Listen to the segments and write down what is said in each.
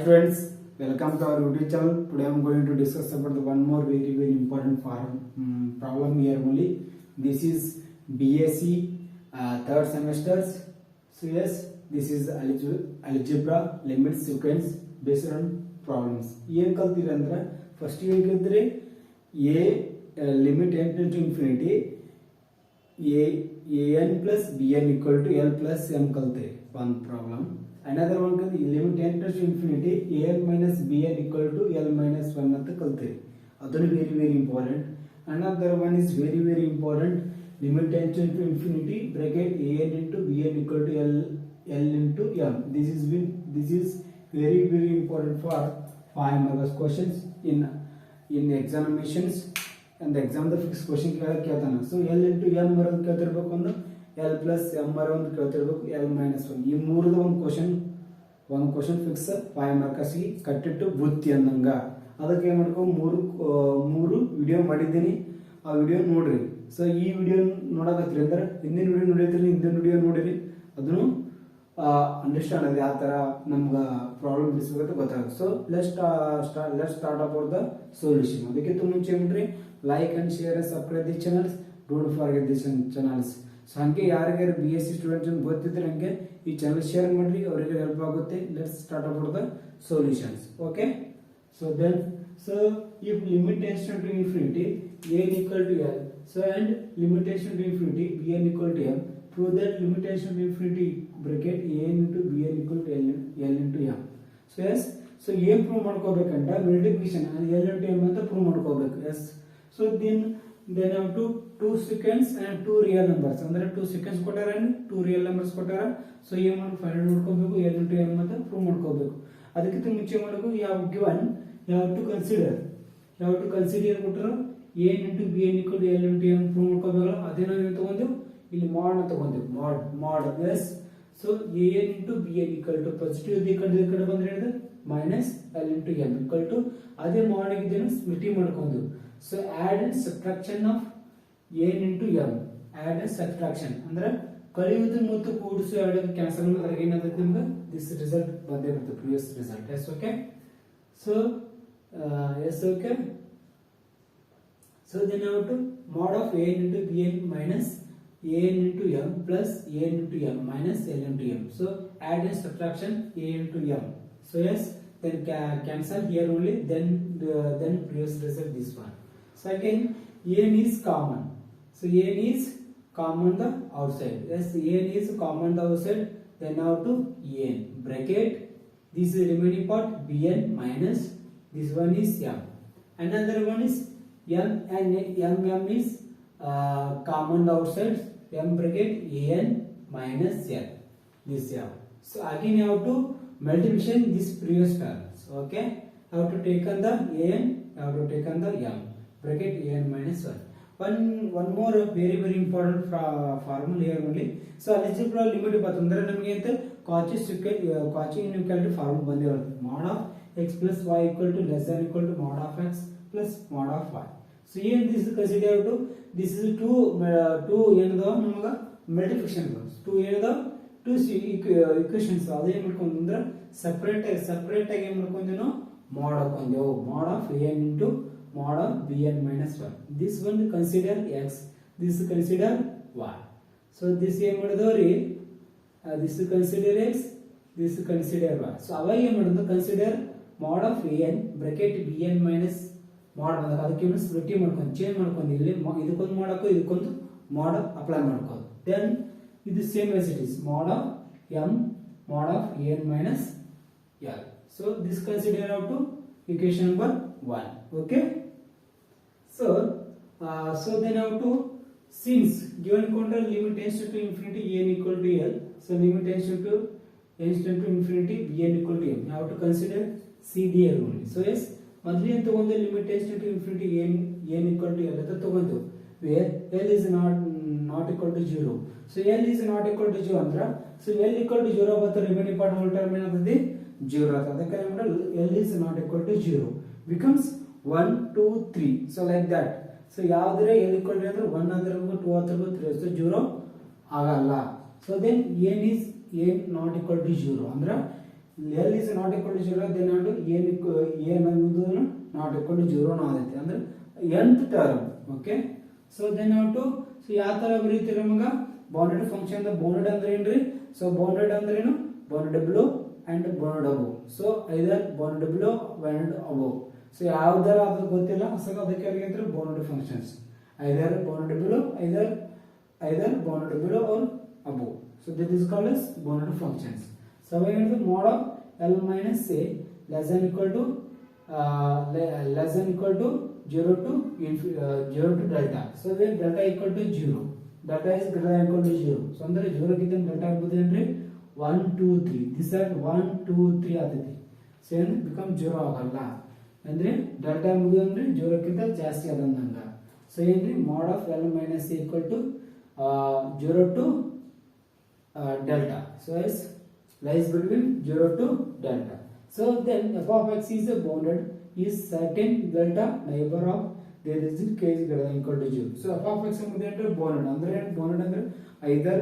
students, welcome to our YouTube channel. Today I am going to discuss about the one more very important problem here only. This is BSc third semesters. So yes, this is algebra limit sequence based on problems. ಏನು ಕಲ್ತಿರ ಅಂದ್ರೆ first ಹೇಳಿದ್ರೆ limit n to infinity an plus bn equal to l plus m kalte one problem. Another one is limit n to infinity an minus bn equal to l minus 1 ಅಂತ ಕಲ್ತೀವಿ. ಅದನ್ನು very important. Another one is very important, limit n to infinity bracket an into bn equal to l into m. This is very important for 5 marks questions in examinations. and the exam the fixed question ಕೇಳ್ತಾನೆ. So l into m ಬರೋದು ಕೇಳ್ತಿರ್ಬೇಕು, ಒಂದು l plus m ಬರೋದು ಕೇಳ್ತಿರ್ಬೇಕು, l minus 1. ಈ ಮೂರದ ಒಂದು question fix 5 marks ಗೆ ಕಟ್ಟಿಟ್ಟು ಬುತ್ತಿ ಅಂದಂಗ. ಅದಕ್ಕೆ ಏನು ಮಾಡ್ಕೊ ಮೂರು ವಿಡಿಯೋ ಮಾಡಿದ್ದೀನಿ, ಆ ವಿಡಿಯೋ ನೋಡ್ರಿ. ಸೊ ಈ ವಿಡಿಯೋ ನೋಡಕತ್ರಿ ಅಂದ್ರೆ ಹಿಂದಿನ ವಿಡಿಯೋ ನೋಡಿರಿ, ಅದನ್ನು ಅಂಡರ್ಸ್ಟ್ಯಾಂಡ್ ಆಗಿದೆ ಯಾವ ತರ ನಮ್ಗೆ ಪ್ರಾಬ್ಲಮ್ ಬಿಡಿಸ್ಬೇಕಂತ ಗೊತ್ತಾಗುತ್ತೆ. So let's start about the solution. ಅದಕ್ಕಿಂತ ಮುಂಚೆ ಏನ್ರಿ, like and share and subscribe the channels, don't forget the channels. So ಹಂಗೆ ಯಾರಿಗಾರು BSc ಸ್ಟೂಡೆಂಟ್ಸ್ ಗೊತ್ತಿದ್ರೆ ಹಂಗೆ ಈ ಚಾನಲ್ ಶೇರ್ ಮಾಡ್ರಿ, ಅವರಿಗೆ ಹೆಲ್ಪ್ ಆಗುತ್ತೆ. Let's start about the solutions. Okay, so if limit tends to infinity an equal to l, so and limit tends to infinity bn equal to m, prove that limit tends to infinity bracket an into bn equal to l into m. So yes, so ಏನ್ prove ಮಾಡ್ಕೋಬೇಕಂತ multiplication l into m ಅಂತ prove ಮಾಡ್ಕೋಬೇಕು. yes, so then have to 2 seconds and 2 real numbers, ಅಂದ್ರೆ 2 seconds ಕೊಟ್ಟಾರ and 2 real numbers ಕೊಟ್ಟಾರ. So ಏನ್ ಮಾಡಿ find ಮಾಡ್ಕೋಬೇಕು, l into m ಅಂತ ಪ್ರೂವ್ ಮಾಡ್ಕೋಬೇಕು. ಅದಕ್ಕಿಂತ ಮುಂಚೆ ಮಾಡಬೇಕು, ಯಾವ ಗಿವನ್ have to consider ಕೊಟ್ಟರು a into bn equal to l into m prove ಮಾಡ್ಕೋಬೇಕಲ್ಲ. ಅದೇನೋ ತಗೊಂಡು ಇಲ್ಲಿ ಮಾಡ್ ಅಂತ ತಗೊಂಡಿವಿ, ಮಾಡ್ yes. so an into bn equal to positive ಈ ಕಡೆ ಬಂದ್ರೆ ಏನು minus l into m equal to ಅದೇ ಮಾಡ್ ಆಗಿದ್ದೇನು ಸ್ಪ್ಲಿಟ್ ಮಾಡ್ಕೊಂಡು. So add and subtraction of n into m, add and subtraction ಅಂದ್ರೆ ಕಳೆಯುವುದು ಮತ್ತು ಕೂಡಿಸು ಎರಡು ಕ್ಯಾನ್ಸಲ್ ಮಾಡಿದ್ರೆ ಏನಾಗುತ್ತೆ ನಿಮ್ಗೆ ದಿಸ್ ರಿಸಲ್ಟ್ ಬಂದೇ ಬರುತ್ತೆ, previous result. S okay, so so then how to mod of an into bn minus an into m plus an into m minus l into m. so add and subtraction a into m. so yes, then cancel here only, then previous result this one. So again an is common, so an is common the outside. yes, an is common the outside, then now to an bracket this is remaining part bn minus this one is m. Another one is m and m is common the outside, m bracket an minus l, this m. so again you have to multiplication this previous terms. okay, you have to take on the an, you have to take on the m bracket an minus 1. one more very important formula here only. so algebra limit ಬಂತಂದ್ರೆ ನಮಗೆ ಅಂತ ಕಾಚಿ inequality formula ಬಂದೇ ಬರುತ್ತೆ. mod of x plus y equal to less than equal to mod of x plus mod of y. so here this is considered to this is two ಏನದ ನಮಗೆ multiplication to ಏನದ to equations. ಅದೇನ್ ಮಾಡ್ಕೊಂಡ್ರೆ separate ಆಗಿ ಏನ್ ಮಾಡ್ಕೊಂಡೇನೋ mod ಹಾಕೊಂಡೆವು, mod of an into mod of bn minus 1. this one consider x, this consider y. so this ಏನ್ ಮಾಡಿದವ್ರಿ, this consider x, this consider y. so ಅವಾಗ ಏನ್ ಮಾಡೋದು, consider mod of an bracket bn minus mod ಬಂದಾಗ ಅದಕ್ಕೆ ಏನು split ಮಾಡ್ಕೊಂಡು change ಮಾಡ್ಕೊಂಡು ಇಲ್ಲಿ ಇದಕ್ಕೊಂದು ಮಾಡಬೇಕು, ಇದಕ್ಕೊಂದು mod ಅಪ್ಲೈ ಮಾಡ್ಕೊಂಡು. ದೆನ್ ಇದು same as it is mod of m mod of an minus l. so this consider how to equation number 1. okay, so then how to, since given quantity limit tends to infinity n equal to l, so limit tends to infinity bn equal to m, you have to consider c there only. so yes, ಮೊದಲೇ ಅಂತ ಒಂದು limit tends to infinity n equal to l ಅಂತ ತಗೊಂಡು where l is not equal to 0. so l is not equal to 0 ಅಂದ್ರೆ so l equal to 0 ಬತ್ತ remaining part hole term ಏನಾಗ್ತದೆ 0 ಆಗ್ತದೆ. ಅದಕ್ಕೆ ಏನು ಮಾಡೋದು, l is not equal to 0 becomes 1 2 3. so like that. so ಯಾವ್ದ್ರೆ l equal to ಅಂದ್ರೆ 1 ಆಗಿರಬೇಕು, 2 ಆಗಿರಬೇಕು, 3 so 0 ಆಗಲ್ಲ. so then n is not equal to 0 ಅಂದ್ರೆ L is not equal to 0, then not a ಅನ್ನೋದು not equal to 0 ಆಗುತ್ತೆ ಅಂದ್ರೆ nth term. Okay, so then how to, so ಯಾವ ತರ ಬರೀತೀರ ನಮಗ bounded function ದ bounded ಅಂದ್ರೆ ಏನ್ರಿ, so bounded ಅಂದ್ರೆ ಏನು, bounded below and bounded above. So either bounded below bounded above. So ಯಾವ್ದಾರ ಅದು ಗೊತ್ತಿಲ್ಲ, ಸೊ ಅದಕ್ಕೆ ಏನಾಗುತ್ತೆ bounded functions, either bounded below, either bounded below or above. So that is called as bounded functions. So we have the mod of L minus a less than equal to 0 to delta. So when delta equal to 0, delta is greater than equal to 0. So ಅಂದ್ರೆ 0 ಗಿಂತ delta ಎಂಬುದು ಏನ್ರಿ 1 2 3, this is 1 2 3 ಆಗುತ್ತೆ. So ಏನು become 0 ಆಗಲ್ಲ, ಅಂದ್ರೆ delta ಎಂಬುದು ಅಂದ್ರೆ 0 ಗಿಂತ ಜಾಸ್ತಿ ಆದಂಗ. ಸೊ ಏನ್ರಿ mod of L minus a equal to 0 to delta. So is lies between 0 to delta. So then f of x is bounded is certain delta neighbor of there is k is greater than equal to 0. So f of x ಎಂಬುದು bounded ಅಂದ್ರೆ bounded ಅಂದ್ರೆ either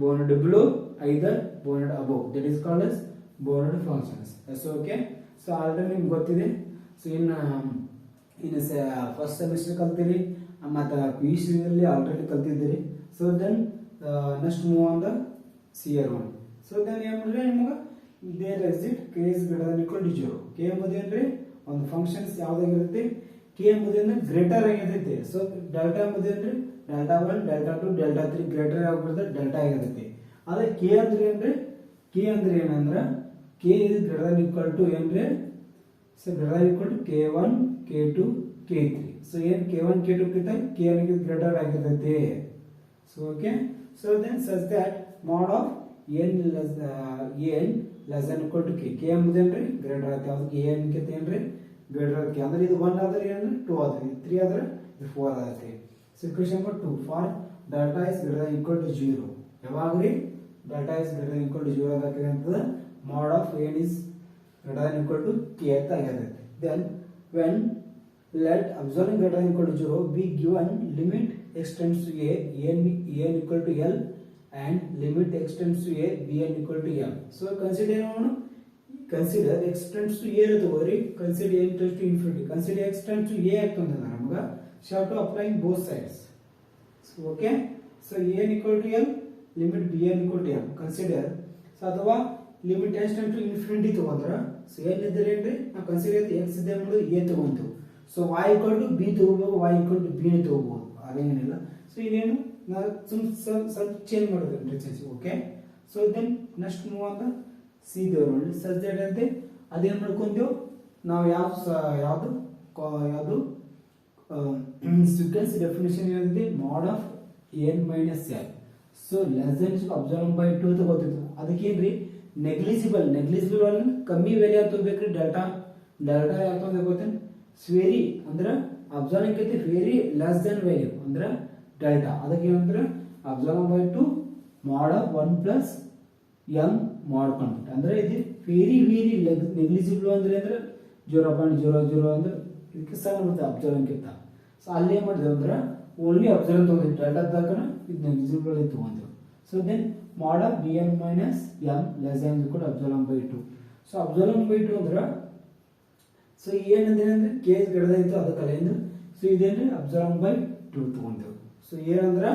bounded below, either bounded above. That is called as bounded functions. That's okay. So already ನಿಮಗೆ ಗೊತ್ತಿದೆ. So in first semester ಕಲ್ತಿರಿ, ಮತ್ತೆ PUC ಅಲ್ಲಿ already ಕಲ್ತಿದ್ದೀರಿ. So then next move on the CR1. So then ಏನ್ರಿ ನಿಮಗೆ there exist k is greater than equal to 0. k ಎಂಬುದು ಏನ್ರಿ ಒಂದು functions ಯಾವ್ದಾಗಿರುತ್ತೆ, k ಎಂಬುದು ಅಂದ್ರೆ ಗ್ರೇಟರ್ ಆಗಿರುತ್ತೆ. ಸೊ ಡೆಲ್ಟಾ ಎಂಬುದು ಏನ್ರಿ ಡೆಲ್ಟಾ 1 ಡೆಲ್ಟಾ 2 ಡೆಲ್ಟಾ 3 ಗ್ರೇಟರ್ ಆಗಿರುತ್ತೆ, ಡೆಲ್ಟಾ ಆಗಿರುತ್ತೆ. ಅದೇ k ಅಂದ್ರೆ ಏನ್ರಿ, k ಅಂದ್ರೆ ಏನಂದ್ರೆ k is greater than equal to ಏನ್ರಿ, so greater than equal to k1 k2 k3. So ಏನ್ k1 k2 ಕಿಂತ k ಅನ್ನೋದು ಗ್ರೇಟರ್ ಆಗಿರುತ್ತೆ. So okay, so then such that mod of n less than equal to k. k ಎಂಬುದು ಏನ್ರಿ greater ಆಗುತ್ತೆ, ಅದಕ್ಕೆ n ಕಿಂತ ಏನ್ರಿ ಗ್ರೇಟರ್ ಆಗುತ್ತೆ. ಅಂದ್ರೆ ಇದು 1 ಆದ್ರೆ ಏನ್ರಿ 2 ಆದ್ರೆ, 3 ಆದ್ರೆ 4 ಆಗುತ್ತೆ. So equation number 2 for delta is greater than equal to 0. ಯಾವಾಗ್ರಿ delta is greater than equal to 0 ಆಗಕ್ಕೆ ಅಂತದ mod of n is greater than equal to k ಅಂತ ಆಗಿರುತ್ತೆ. Then when let epsilon greater than equal to 0 be given limit x tends to a n equal to l and limit x tends to a bn equal to m. So consider x tends to a ತಗೋರಿ, consider n tends to infinity, consider x tends to a ಆಗ್ತಂದ್ರೆ ನಮಗ so have to apply both sides. So okay, so n equal to l, limit bn equal to m consider. So ಅಥವಾ limit x tends to infinity ತಗೊಂಡ್ರ so n ಇದ್ರೆ ಏನ್ರಿ ನಾವು consider x ಇದೆ ಅನ್ನೋದು a ತಗೊಂತೀವಿ. So y equal to b ತಗೋಬಹುದು, y equal to b ನೇ ತಗೋಬಹುದು, ಹಾಗೇನಿಲ್ಲ. ಸೊ ಇದೇನು ನಾವು ಸ್ವಲ್ಪ ಚೇಂಜ್ ಮಾಡೋದು interchange. Okay, so then next move ಅಂತ ಸಿ ದೇವ್ರು ನೋಡಿ ಸಜ್ಜೆಡ್ ಅಂತೆ ಅದೇನು ಮಾಡ್ಕೊಂತೀವಿ ನಾವು ಯಾವುದು ಸೀಕ್ವೆನ್ಸ್ ಡೆಫಿನೇಷನ್ ಏನಿದೆ mod of n minus l. So less than observe by 2 ತಗೋತಿದ್ವಿ, ಅದಕ್ಕೇನ್ರಿ ನೆಗ್ಲಿಜಿಬಲ್ ಅಲ್ಲಿ ಕಮ್ಮಿ ವ್ಯಾಲ್ಯೂ ಯಾವ್ದು ತಗೋಬೇಕ್ರಿ, ಡೆಲ್ಟಾ ಯಾವ್ದು ತಗೋತೇನೆ ವೆರಿ ಅಂದ್ರೆ ಅಬ್ಸರ್ವ್ ಕಿಂತ ವೆರಿ ಲೆಸ್ ದೆನ್ ವ್ಯಾಲ್ಯೂ ಅಂದ್ರೆ ಡೆಲ್ಟಾ, ಅದಕ್ಕೆ ಏನಂದ್ರೆ observe by 2 mod of 1 plus m mod constant. ಅಂದ್ರೆ ಇದು ವೆರಿ ನೆಗ್ಲಿಜಿಬಲ್ ಅಂದ್ರೆ 0.00 ಅಂದ್ರೆ ಇದಕ್ಕೆ ಸಣ್ಣ ಬರುತ್ತೆ ಅಬ್ಸರ್ವ್ ಕಿಂತ. ಸೊ ಅಲ್ಲಿ ಏನ್ ಮಾಡಿದ್ವಿ ಅಂದ್ರೆ ಓನ್ಲಿ ಅಬ್ಸರ್ವ್ ತಗೊಂಡಿದ್ವಿ, ಡೆಲ್ಟಾ ತಗೊಂಡು ಇದು ನೆಗ್ಲಿಜಿಬಲ್ ಅಲ್ಲಿ ತಗೊಂಡಿದ್ವಿ. So then mod of bn minus m less than equal to epsilon by 2. So epsilon by 2 ಅಂದ್ರೆ ಸೊ ಏನಂದ್ರೆ ಅಂದ್ರೆ k is greater than ಇತ್ತು ಅದಕ್ಕಲ್ಲ ಎಂದು, ಸೊ ಇದೇನ್ರಿ epsilon by 2 ತಗೊಂಡೆವು. ಸೊ ಏನಂದ್ರ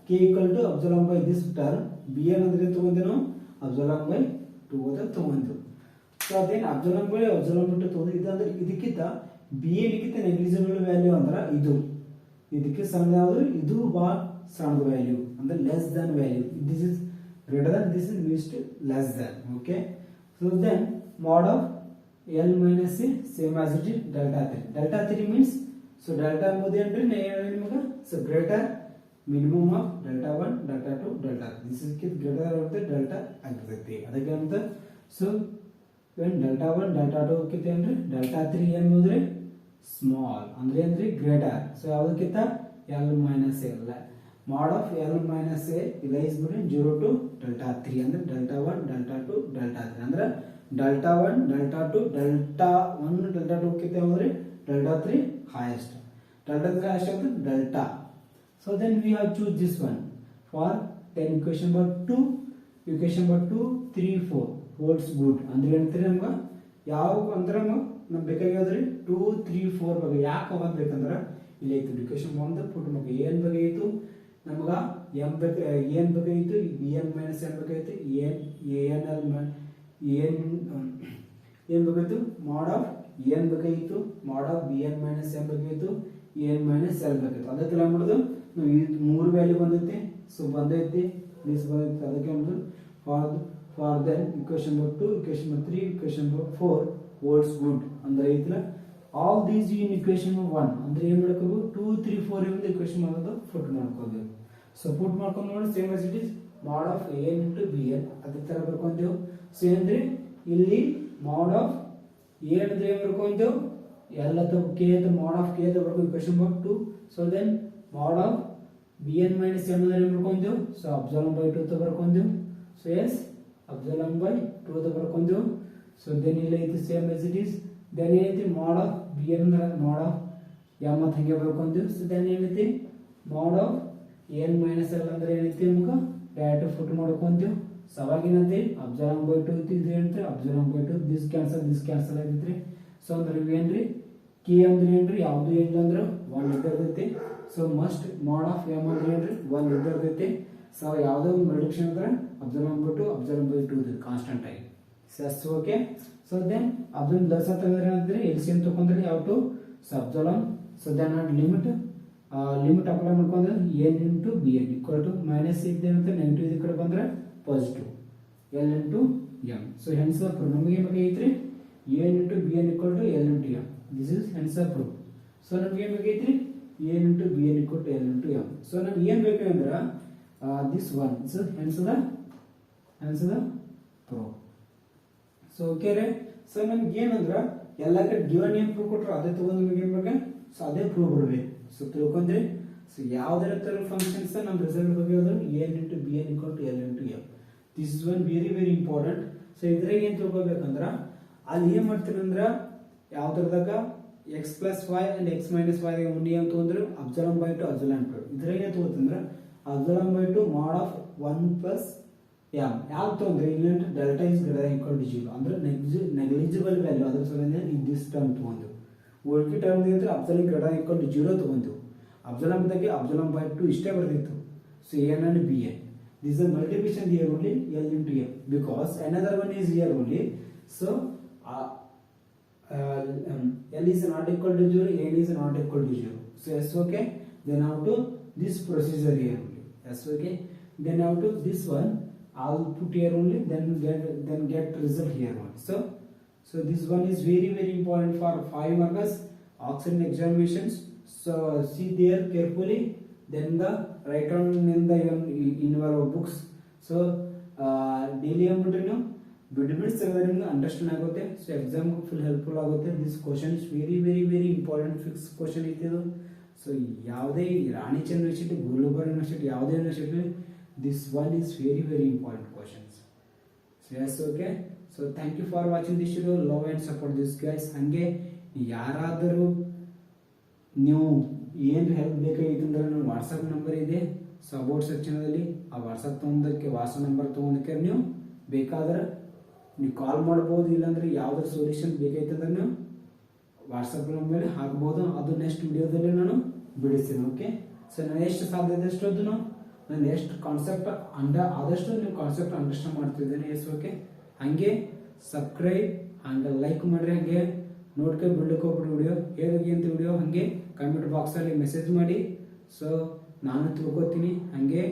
k equal to epsilon by this term, bn ಅಂದ್ರೆ ತಗೊಂಡೆ ನಾವು epsilon by 2 ಅಂತ ತಗೊಂಡೆವು. ಸೊ ಅದೇನ್ epsilon by 2 ತಗೊಂಡು ಇದಂದ್ರೆ ಇದಕ್ಕಿಂತ bn ಗಿಂತ ನೆಗ್ಲಿಜಿಬಲ್ ವ್ಯಾಲ್ಯೂ ಅಂದ್ರೆ ಇದಕ್ಕೆ ಸಣ್ಣ ಯಾವುದು, ಇದು ಬಹಳ ಸಣ್ಣ ವ್ಯಾಲ್ಯೂ ಅಂದ್ರೆ less than value. This is greater than, this is means to less than. Okay, so then mod of l minus a same as it is delta 3. Delta 3 means, so delta ಎಂಬುದು ಏನ್ರಿ ನಿಮಗೆ so greater minimum of delta 1 delta 2 delta 3. this is greater than delta ಆಗಿರುತ್ತೆ, ಅದಕ್ಕೆ ಅಂತ. so when delta 1 delta 2 ಕಿಂತ ಏನ್ರಿ delta 3 ಎಂಬುದ್ರೆ small ಅಂದ್ರೆ ಏನ್ರಿ ಗ್ರೇಟರ್. ಸೊ ಯಾವುದಕ್ಕಿಂತ l minus a mod of l minus a lies between 0 to delta 3 ಅಂದ್ರೆ delta 1 delta 2 delta 3 ಅಂದ್ರೆ delta 1 delta 2 delta 1 delta 2 ಕಿಂತ ಅಂದ್ರೆ delta 3 highest, delta 3 highest ಅಂದ್ರೆ delta. So then we have choose this one for then equation number 2 3 4 holds good ಅಂದ್ರೆ ಏನಂತೀರಿ ನಮ್ಗೆ ಯಾವ ಅಂದ್ರೆ ನಮ್ಗೆ ಬೇಕಾಗಿರೋದ್ರಿ 2 3 4 ಬಗ್ಗೆ ಯಾಕೆ ಬೇಕಂದ್ರೆ ಇಲ್ಲಿ ಐತಿ ಇಕ್ವೇಶನ್ 1 ಪುಟ್ ನಮಗೆ ಏನ್ ಬೇಕಾಗಿತ್ತು ನಮಗ m ಏನ್ ಬೇಕಾಗಿತ್ತು bn ಮೈನಸ್ m ಬೇಕಾಗಿತ್ತು ಏನ್ ಬೇಕಾಗಿತ್ತು mod ಆಫ್ ಏನ್ ಬೇಕಾಗಿತ್ತು mod of bn minus m ಬೇಕಾಗಿತ್ತು n ಮೈನಸ್ l ಬೇಕಾಗಿತ್ತು ಅದಕ್ಕೆ ಏನು ಮಾಡೋದು ನಾವು ಈ ಮೂರು ವ್ಯಾಲ್ಯೂ ಬಂದೈತಿ ಸೊ ಬಂದೈತಿ ದಿಸ್ ಬಂದೈತಿ ಅದಕ್ಕೆ ಮಾಡೋದು for then equation 2 equation 3 equation 4 holds good ಅಂದ್ರೆ ಐತಿಲ್ಲ all these in equation 1 ಅಂದ್ರೆ ಏನು ಮಾಡಬೇಕು 2 3 4 ಇಂದ equation ಮಾಡೋದು ಪುಟ್ ಮಾಡ್ಕೋಬೇಕು ಸೊ ಪುಟ್ ಮಾಡ್ಕೊಂಡು ನೋಡಿ same as it is mod of a into bn ಅದೇ ತರ ಬರ್ಕೊಂತೀವಿ ಸೊ ಅಂದ್ರೆ ಇಲ್ಲಿ mod of a ಅಂದ್ರೆ ಏನು ಬರ್ಕೊಂತೀವಿ ಎಲ್ಲ ತ k ಅಂತ mod of k ಅಂತ ಬರ್ಕೊಂಡು equation 2 so then mod of bn minus m ಅಂದ್ರೆ ಏನು ಬರ್ಕೊಂತೀವಿ ಸೊ epsilon by 2 ಅಂತ ಬರ್ಕೊಂತೀವಿ so yes epsilon by 2 ಅಂತ ಬರ್ಕೊಂತೀವಿ so then ಇಲ್ಲಿ ಐತಿ same as it is then ಏನೈತಿ mod of bn ಅಂದ್ರೆ mod of m ಅಂತ ಹಂಗೆ ಬರ್ಕೊಂತೀವಿ so then ಏನೈತಿ mod of n minus l ಅಂದ್ರೆ ಏನೈತಿ ನಮಗೆ ಡೈರೆಕ್ಟ್ ಫುಟ್ ಮಾಡ್ಕೊಂತೀವಿ ಸೊ ಅವಾಗ ಏನೈತಿ epsilon by 2 ಇದು ಏನಂದ್ರೆ epsilon by 2 this cancel ಆಗೈತ್ರಿ ಸೊ ಅಂದ್ರೆ ಏನ್ರಿ k ಅಂದ್ರೆ ಏನ್ರಿ ಯಾವುದು ಏನಿಲ್ಲ ಅಂದ್ರೆ 1 ಇದ್ದೈತಿ so must mod of m ಅಂದ್ರೆ ಏನ್ರಿ 1 ಇದ್ದೈತಿ ಸೊ ಯಾವುದೋ ಒಂದು ಮಲ್ಟಿಪ್ಲಿಕೇಶನ್ ಅಂದ್ರೆ epsilon by 2 ಇದು ಕಾನ್ಸ್ಟೆಂಟ್ ಆಗಿ so okay so then epsilon plus ಅಂತಂದ್ರೆ ಏನಂದ್ರೆ LCM ತಗೊಂಡ್ರೆ ಯಾವ to so epsilon so then limit apply ಮಾಡ್ಕೊಂಡ್ರೆ n into bn equal to minus ಇದೆ ಅಂತ ನೆಗೆಟಿವ್ ಈ ಕಡೆ ಬಂದ್ರೆ positive l into m so hence the proof ನಮಗೆ ಏನು ಬೇಕಾಗಿತ್ರಿ n into bn equal to l into m this is hence the proof so ನಮಗೆ ಏನು ಬೇಕಾಗಿತ್ರಿ n into bn equal to l into m so ನಮಗೆ ಏನು ಬೇಕು ಅಂದ್ರೆ this one so hence the proof so okay re so ನಮಗೆ ಏನಂದ್ರೆ ಎಲ್ಲ ಕಡೆ ಗಿವನ್ ಏನು ಪ್ರೂಫ್ ಕೊಟ್ಟರು ಅದೇ ತಗೊಂಡು ನಮಗೆ ಏನು ಬೇಕು ಸೊ ಅದೇ ಪ್ರೂಫ್ ಬರಬೇಕು ಸೊ ತಿಳ್ಕೊಂಡ್ರೆ ಸೊ ಯಾವುದೇ ತರ ಫಂಕ್ಷನ್ಸ್ ನಮ್ಮ ರಿಸಲ್ಟ್ ಬಗ್ಗೆ ಹೋದ್ರೆ n into bn equal to l into m this is one very important so ಇದ್ರಾಗ ಏನು ತಿಳ್ಕೊಬೇಕಂದ್ರೆ ಅಲ್ಲಿ ಏನು ಮಾಡ್ತೀವಿ ಅಂದ್ರೆ ಯಾವ ತರದಾಗ x plus y and x minus y ಉಂಡಿ ಅಂತ ಅಂದ್ರೆ epsilon by 2 epsilon 2 ಇದ್ರಾಗ ಏನು ತಗೋತಂದ್ರೆ epsilon by 2 mod of 1 plus m ಯಾವ ತಗೊಂಡ್ರೆ ಇಲ್ಲಿ delta is greater equal to 0 ಅಂದ್ರೆ ನೆಗ್ಲಿಜಿಬಲ್ ವ್ಯಾಲ್ಯೂ ಅದರ ಸಲುವಾಗಿ ಇನ್ ದಿಸ್ ಟರ್ಮ್ ತಗೊಂಡು ಉಳಿಕೆ ಟರ್ಮ್ ಅಂದ್ರೆ epsilon ಗ್ರೇಟರ್ ಈಕ್ವಲ್ ಟು 0 ತಗೊಂಡು epsilon ಬಗ್ಗೆ epsilon by 2 ಇಷ್ಟೇ ಬರ್ತಿತ್ತು so n and bn this is a multiplication here only l into m because another one is here only so l is not equal to 0 n is not equal to 0 so yes okay then how to this procedure here only yes okay then how to this one I'll put here only then get result here one so this one is very important for 5 marks auxiliary examinations so see there carefully then the write down in your books so daily amount ಬಿಡ್ಬಿಡ್ಸ್ ತೆಗೆದ್ರೆ understand ಆಗುತ್ತೆ so exam full helpful ಆಗುತ್ತೆ this question is very important fix question ಐತಿ ಇದು so ಯಾವುದೇ Ranichandra university Gulbarga university ಯಾವುದೇ university this one is very important questions so yes okay so thank you for watching this video love and support this guys ಹಾಗೆ ಯಾರಾದರೂ ನೀವು ಏನು help ಬೇಕಾಗಿತ್ತು ಅಂದ್ರೆ ನನ್ನ ವಾಟ್ಸಪ್ ನಂಬರ್ ಇದೆ ಸೊ ಅಬೌಟ್ ಸೆಕ್ಷನಲ್ಲಿ ಆ ವಾಟ್ಸಪ್ ತೊಗೊಂಡಕ್ಕೆ ವಾಟ್ಸಪ್ ನಂಬರ್ ತೊಗೊಂಡಕ್ಕೆ ನೀವು ಬೇಕಾದ್ರೆ ನೀವು ಕಾಲ್ ಮಾಡ್ಬೋದು ಇಲ್ಲಾಂದ್ರೆ ಯಾವ್ದಾದ್ರು ಸೊಲ್ಯೂಷನ್ ಬೇಕಾಯ್ತಂದ್ರೆ ನೀವು ವಾಟ್ಸಪ್ ಮೇಲೆ ಹಾಕ್ಬೋದು ಅದು ನೆಕ್ಸ್ಟ್ ವಿಡಿಯೋದಲ್ಲಿ ನಾನು ಬಿಡಿಸ್ತೀನಿ ಓಕೆ ಸೊ ನಾನು ಎಷ್ಟು ಸಾಧ್ಯ ಎಷ್ಟೊದ್ದು ನಾನು ಎಷ್ಟು ಕಾನ್ಸೆಪ್ಟ್ ಆದಷ್ಟು ನೀವು ಕಾನ್ಸೆಪ್ಟ್ ಅಂಡರ್ಸ್ಟ್ಯಾಂಡ್ ಮಾಡ್ತಿದ್ದೇನೆ ಎಸ್ ಓಕೆ ಹಾಗೆ ಸಬ್ಸ್ಕ್ರೈಬ್ ಹಂಗೆ ಲೈಕ್ ಮಾಡಿರಿ ಹಾಗೆ ನೋಡ್ಕೊಂಡು ಬಿಡ್ಲಿಕ್ಕೆ ಹೋಗ್ಬಿಟ್ಟು ವಿಡಿಯೋ ಹೇಗೆ ಅಂತ ವಿಡಿಯೋ ಹಾಗೆ ಕಮೆಂಟ್ ಬಾಕ್ಸಲ್ಲಿ ಮೆಸೇಜ್ ಮಾಡಿ ಸೊ ನಾನು ತಿಳ್ಕೊತೀನಿ ಹಾಗೆ